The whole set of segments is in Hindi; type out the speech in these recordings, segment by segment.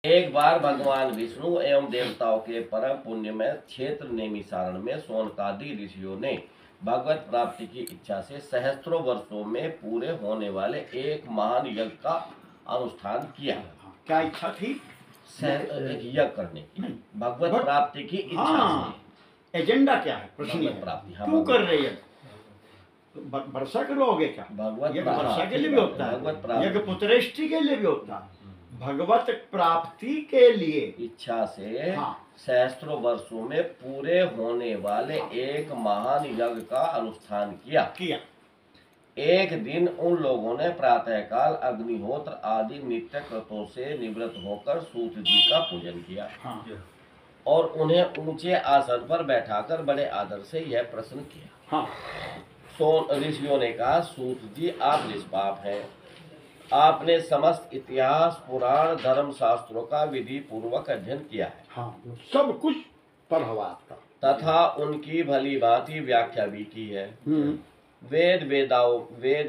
एक बार भगवान विष्णु एवं देवताओं के परम पुण्यमय क्षेत्र नेमिसारण में शौनकादि ऋषियों ने भगवत प्राप्ति की इच्छा से सहस्त्रों वर्षों में पूरे होने वाले एक महान यज्ञ का अनुष्ठान किया। क्या इच्छा थी? एक यज्ञ करने की, भगवत प्राप्ति की इच्छा से। एजेंडा क्या है? प्रश्न प्राप्ति क्यों कर रहे हैं? वर्षा के लोगे क्या? भगवत वर्षा के लिए भी होता है, यज्ञ पुत्रेष्टि के लिए भी होता है, भगवत प्राप्ति के लिए इच्छा से सहस्त्रों वर्षों में पूरे होने वाले एक महान यज्ञ का अनुष्ठान किया। एक दिन उन लोगों ने प्रातःकाल अग्निहोत्र आदि नित्य कृतों से निवृत्त होकर सूत जी का पूजन किया और उन्हें ऊंचे आसन पर बैठाकर बड़े आदर से यह प्रश्न किया। ऋषियों ने कहा, सूत जी आप निष्पाप हैं, आपने समस्त इतिहास पुराण धर्म शास्त्रों का विधि पूर्वक अध्ययन किया है। सब कुछ पर हवा आपका, तथा उनकी भली भांति व्याख्या भी की है। वेद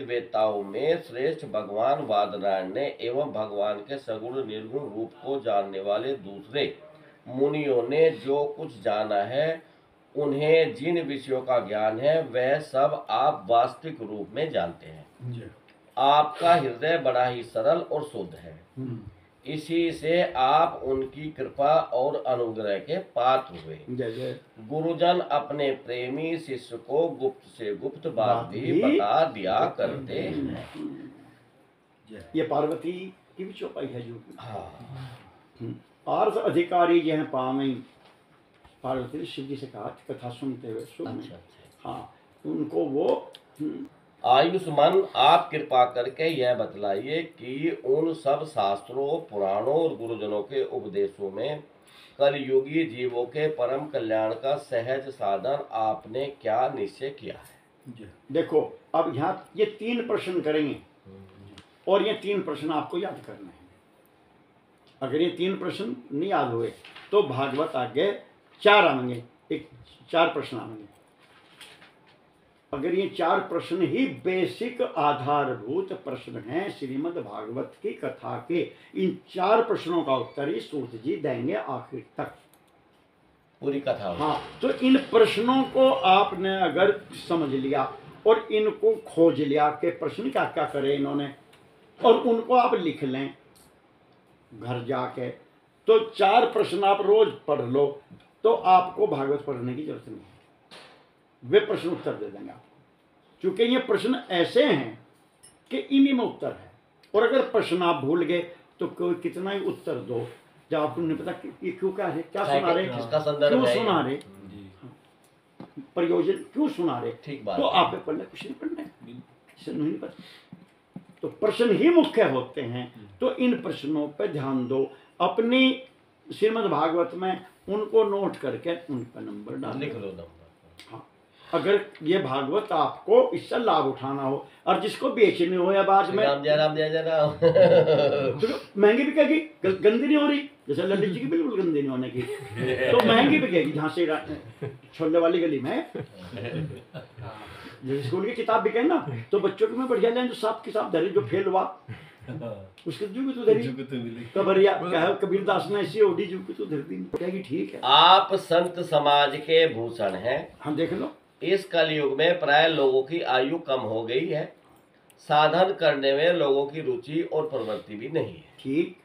वेताओं में श्रेष्ठ भगवान वादरायण ने एवं भगवान के सगुण निर्गुण रूप को जानने वाले दूसरे मुनियों ने जो कुछ जाना है, उन्हें जिन विषयों का ज्ञान है, वह सब आप वास्तविक रूप में जानते हैं। आपका हृदय बड़ा ही सरल और शुद्ध है, इसी से आप उनकी कृपा और अनुग्रह के पात्र हुए। गुरुजन अपने प्रेमी शिष्य को गुप्त से गुप्त बात भी बता दिया करते हैं। ये पार्वती की भी चौपाई है जो पार्थ अधिकारी जो है पावई, पार्वती ने शिव जी से कहा कथा सुनते हुए उनको वो आयुष्मान, आप कृपा करके यह बतलाइए कि उन सब शास्त्रों पुराणों और गुरुजनों के उपदेशों में कलयुगी जीवों के परम कल्याण का सहज साधन आपने क्या निश्चय किया है? देखो, अब यहाँ ये 3 प्रश्न करेंगे और ये 3 प्रश्न आपको याद करने हैं। अगर ये 3 प्रश्न नहीं याद हुए तो भागवत आगे 4 आएंगे, 4 प्रश्न आएंगे। अगर ये 4 प्रश्न ही बेसिक आधारभूत प्रश्न हैं श्रीमद् भागवत की कथा के, इन 4 प्रश्नों का उत्तर ही सूत जी देंगे आखिर तक पूरी कथा। तो इन प्रश्नों को आपने अगर समझ लिया और इनको खोज लिया कि प्रश्न क्या क्या करे इन्होंने, और उनको आप लिख लें घर जाके, तो 4 प्रश्न आप रोज पढ़ लो तो आपको भागवत पढ़ने की जरूरत नहीं है, वे प्रश्न उत्तर दे देंगे आपको। क्योंकि ये प्रश्न ऐसे हैं कि इन्हीं में उत्तर है, और अगर प्रश्न आप भूल गए तो कोई कितना ही उत्तर दो, जब आपको नहीं पता कि ये क्यों, क्या है, क्या सुना रहे, क्यों सुना रहे, प्रयोजन क्यों सुना रहे, ठीक बात, तो आप पढ़ने कुछ नहीं पढ़ना है, नहीं पढ़ना। तो प्रश्न ही मुख्य होते हैं, तो इन प्रश्नों पर ध्यान दो। अपनी श्रीमद् भागवत में उनको नोट करके उन पर नंबर डाल लिख लो। अगर ये भागवत आपको इससे लाभ उठाना हो, और जिसको बेचने हो या बाद में तो महंगी बिकेगी, गंदी नहीं हो रही, जैसे ललित जी की बिल्कुल गंदी नहीं होने की, तो महंगी बिकेगी। झांसी छोड़ने वाली गली में जैसे स्कूल की किताब बिके ना, तो बच्चों की मैं बढ़िया लें जो साफ किताब धरी, जो फेल हुआ उसके जुग तो धरी कबरिया, कबीर दास ने ऐसी ओडी जुग तो धरती कहेगी ठीक है। आप संत समाज के भूषण हैं। हम देख लो, इस कलयुग में प्राय लोगों की आयु कम हो गई है, साधन करने में लोगों की रुचि और प्रवृत्ति भी नहीं है। ठीक,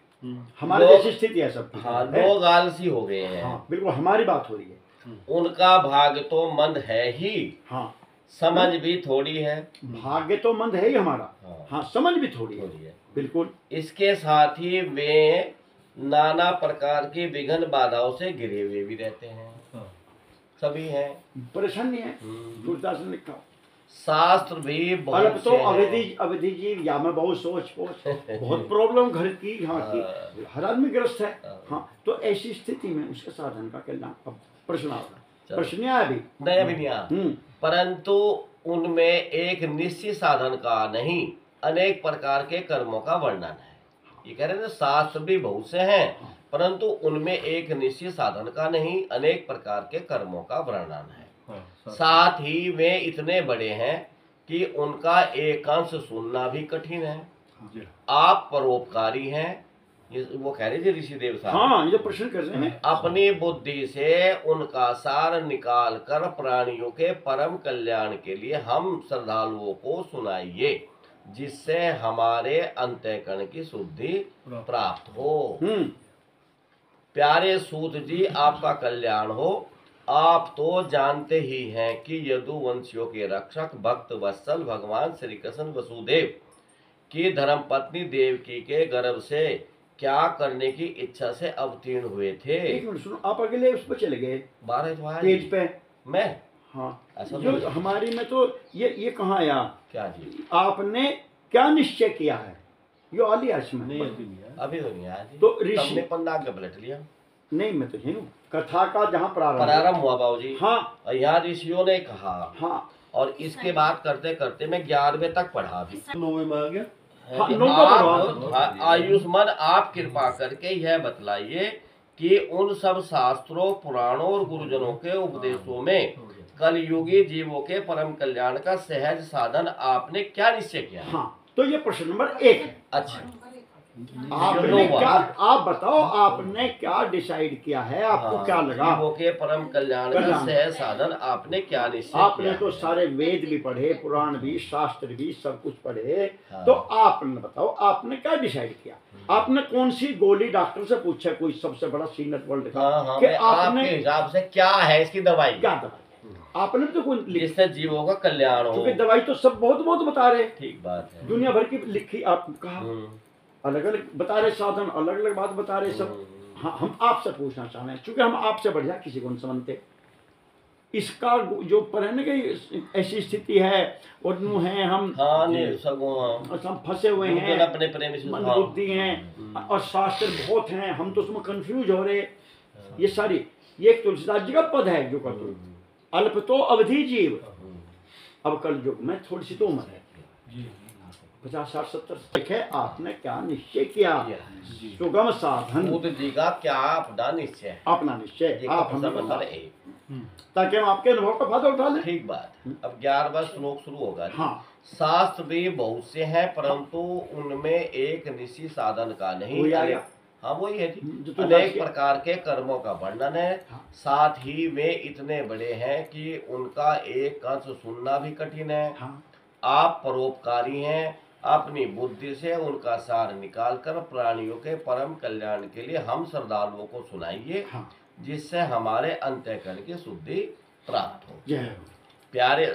हमारी जैसी स्थिति है सब। लोग आलसी हो गए हैं। बिल्कुल हमारी बात हो रही है। उनका भाग्य तो मंद है ही, समझ भी थोड़ी है। भाग्य तो मंद है ही हमारा, समझ भी थोड़ी है। बिल्कुल। इसके साथ ही वे नाना प्रकार की विघ्न बाधाओं से घिरे हुए भी रहते हैं। सभी हैं, परेशानी है। गुरदास ने लिखा, शास्त्र भी बहुत तो अवधि जी या मैं बहुत सोच बहुत प्रॉब्लम घर की, यहाँ की, हर आदमी ग्रस्त है। तो ऐसी स्थिति में उसके साधन का क्या प्रश्न आता, प्रश्न अभी नहीं आया, परंतु उनमें एक निश्चित साधन का नहीं, अनेक प्रकार के कर्मों का वर्णन है। ये कह रहे थे शास्त्र भी बहुत से हैं, परंतु उनमें एक निश्चित साधन का नहीं, अनेक प्रकार के कर्मों का वर्णन है। साथ ही वे इतने बड़े हैं कि उनका एक अंश सुनना भी कठिन है। आप परोपकारी हैं, ये वो कह रहे थे ऋषिदेव साहब। हाँ, ये प्रश्न कर रहे हैं। अपनी बुद्धि से उनका सार निकाल कर प्राणियों के परम कल्याण के लिए हम श्रद्धालुओं को सुनाइए, जिससे हमारे अंतःकरण की शुद्धि प्राप्त हो। प्यारे सूत जी, आपका कल्याण हो। आप तो जानते ही हैं कि यदुवंशियों के रक्षक भक्त वत्सल भगवान श्री कृष्ण वसुदेव की धर्मपत्नी देवकी के गर्भ से क्या करने की इच्छा से अवतीर्ण हुए थे। एक मिनट सुनो, आप अगले उस पर चले गए 12 तो आया पेज पे। मैं हाँ, ऐसा जो तो हमारी में तो ये कहाँ आया? क्या जी? आपने क्या निश्चय किया है? यो आ लिया इसमें? नहीं, अभी तो नहीं आया जी। तो ऋषि तुमने पन्ना आगे पलट लिया। नहीं, मैं तो यही हूँ, कथा का जहाँ प्रारंभ हुआ बाबूजी। हाँ, और यहाँ ऋषियों ने कहा। हाँ, और इसके बाद करते करते मैं 11वें तक पढ़ा भी। 9वें में आ गया। हाँ, आप आयुष्मान, आप कृपा करके यह बतलाइए कि उन सब शास्त्रों, पुराणों और गुरुजनों के उपदेशों में कलयुगी जीवों के परम कल्याण का सहज साधन आपने क्या निश्चय किया? हाँ, तो ये प्रश्न नंबर 1 है। अच्छा, आपने क्या, आप बताओ, आपने क्या डिसाइड किया है? आपको क्या लगा? जीवों के परम कल्याण का सहज साधन आपने क्या निश्चय आपने किया? तो सारे वेद भी पढ़े, पुराण भी, शास्त्र भी, सब कुछ पढ़े। तो आपने बताओ, आपने क्या डिसाइड किया? आपने कौन सी गोली डॉक्टर से पूछा, कोई सबसे बड़ा सीनियर वर्ल्ड का, कि आपने आपके हिसाब से क्या है इसकी दवाई? क्या दवाई आपने तो कोई जिससे जीवों का कल्याण हो? क्योंकि दवाई तो सब बहुत बहुत बता रहे, ठीक बात है, दुनिया भर की लिखी, आप कहा अलग अलग बता रहे, साधन अलग अलग बात बता रहे सब। हाँ, हम आपसे पूछना चाह रहे हैं, क्योंकि हम आपसे बढ़िया किसी को नहीं समझते। इसका जो पर है ना कि ऐसी स्थिति है और नु है हम, हम फंसे हुए हैं, अपने प्रेम से मंदबुद्धि हैं और शास्त्र बहुत हैं, हम तो उसमें कंफ्यूज हो रहे। ये सारी, ये एक तुलसीदास जी का पद है जो कहते अल्प तो अवधि जीव, अब कल युग में थोड़ी सी तो उम्र है, 50 60 70 देखे। आपने क्या निश्चय किया? सुगम साधन जी का क्या अपना निश्चय है? अपना निश्चय आप हमें बता, ताकि हम आपके अनुभव का फायदा उठा लें। ठीक बात। अब 11वां श्लोक शुरू होगा। हाँ, शास्त्र भी बहुत से हैं, परंतु उनमें एक निश्चित साधन का नहीं। हाँ, वही है जी। अनेक प्रकार के कर्मों का वर्णन है। साथ ही वे इतने बड़े हैं कि उनका एक अंश सुनना भी कठिन है। आप परोपकारी हैं, अपनी बुद्धि से उनका सार निकालकर प्राणियों के परम कल्याण के लिए हम श्रद्धालुओं को सुनाइए, जिससे हमारे अंतःकरण की शुद्धि प्राप्त हो। प्यारे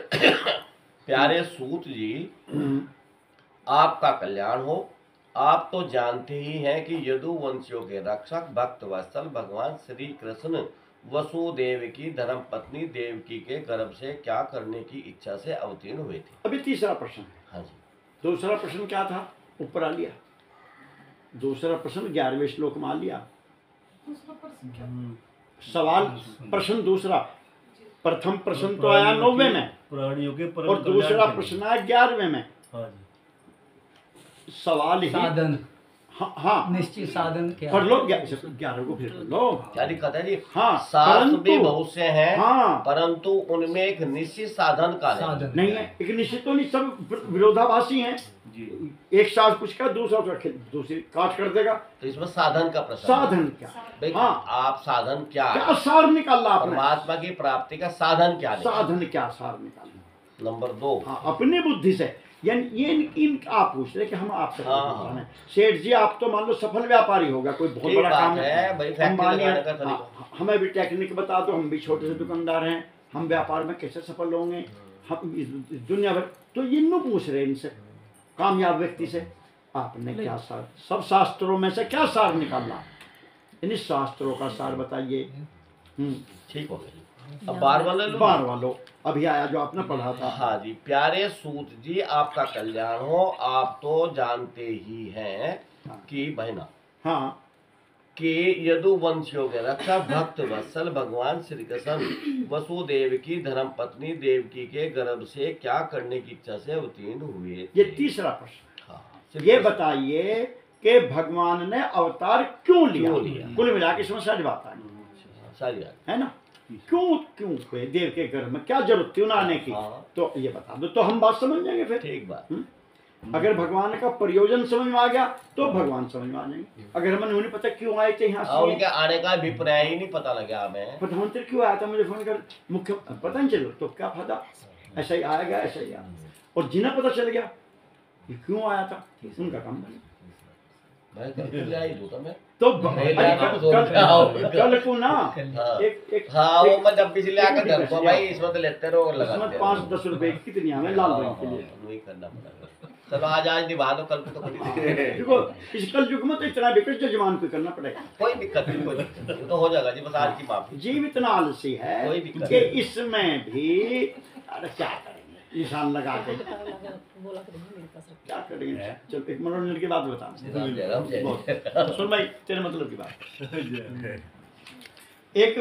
प्यारे सूत जी, आपका कल्याण हो। आप तो जानते ही हैं कि यदुवंशियों के रक्षक भक्त वत्सल भगवान श्री कृष्ण वसुदेव की धर्मपत्नी देवकी के गर्भ से क्या करने की इच्छा से अवतीर्ण हुए थे। अभी तीसरा प्रश्न है। हाँ जी। दूसरा प्रश्न क्या था? ऊपर आ लिया। दूसरा प्रश्न 11वें श्लोक में आ लिया। सवाल प्रश्न दूसरा, प्रथम प्रश्न तो आया 9वें में, और दूसरा प्रश्न आया 11वें में। सवाल ही साधन, हाँ, निश्चित साधन क्या? पढ़ लो 11 को, फिर पढ़ लो। क्या दिक्कत है जी? हाँ, शास्त्र भी बहुत से हैं, हाँ, परंतु उनमें एक निश्चित साधन का नहीं है। एक निश्चित तो नहीं, सब विरोधाभासी हैं जी। एक शास्त्र कुछ का, दूसरा दूसरी काट कर देगा। तो इसमें साधन का प्रश्न, साधन क्या? हाँ, आप साधन क्या सार निकालना आपने? परमात्मा की प्राप्ति का साधन क्या? साधन क्या सार निकालना? नंबर 2, हाँ, अपनी बुद्धि से। यानी ये आप पूछ रहे कि हम आपसे सेठ जी, आप तो मान लो सफल व्यापारी होगा, कोई बहुत बड़ा काम है भाई, हमें भी टेक्निक बता दो, हम भी छोटे से दुकानदार हैं, हम व्यापार में कैसे सफल होंगे, हम दुनिया भर। तो ये नो पूछ रहे इनसे, कामयाब व्यक्ति से, आपने क्या सार, सब शास्त्रों में से क्या सार निकालना? इन शास्त्रों का सार बताइए। ठीक हो गया। अब 12वां लो, अभी आया जो आपने पढ़ा था। हाँ जी। प्यारे सूत जी, आपका कल्याण हो। आप तो जानते ही हैं कि बहना, हाँ, कि यदुवंशियों के रक्षक भक्त वत्सल भगवान श्री कृष्ण वसुदेव की धर्मपत्नी देवकी के गर्भ से क्या करने की इच्छा से अवतीर्ण हुए। ये तीसरा प्रश्न। हाँ, ये बताइए कि भगवान ने अवतार क्यों लिया? कुल मिला के इसमें सारी बात आई, सारी बात है ना। क्यों हुए देव के घर में, क्या जरूरत थी उन्हें आने की? तो ये बता दो, तो हम बात समझ जाएंगे फिर। ठीक बात। अगर भगवान का प्रयोजन समझ में आ गया तो भगवान समझ में आ जाएंगे। अगर हमें नहीं पता क्यों आए थे यहाँ हाँ, से, उनके आने का अभिप्राय ही नहीं पता लगा हमें। प्रधानमंत्री क्यों आया था, मुझे फोन कर मुख्य पता नहीं चलो तो क्या फायदा, ऐसा ही आएगा ऐसा ही आया। और जिन्हें पता चल गया कि क्यों आया था उनका काम बना। मैं कल ले आई दूँ मैं तो नहीं लाना तो कल को ना हाँ। एक हाँ, वो मैं जब पिछले आकर एक घर को पैसे भाई इसमें तो लेते रहो लगाते इसमें रहो। 5-10 रुपए कितनी हमें लाल रंग के लिए। वही करना पड़ेगा। चलो आज निभा दो, कल को तो कोई देखो इस कल युग में तो इतना विकट जो जवान को करना पड़ेगा। दिक्कत नहीं, कोई दिक्कत नहीं, तो हो जाएगा जी, बस आज की माफी। जीव इतना आलसी है कोई दिक्कत कि इसमें भी अरे क्या करेंगे निशान लगा के क्या करेंगे। चल एक मनोरंजन की बात बता राम जय राम, जय जय राम। सुन भाई तेरे मतलब की बात। एक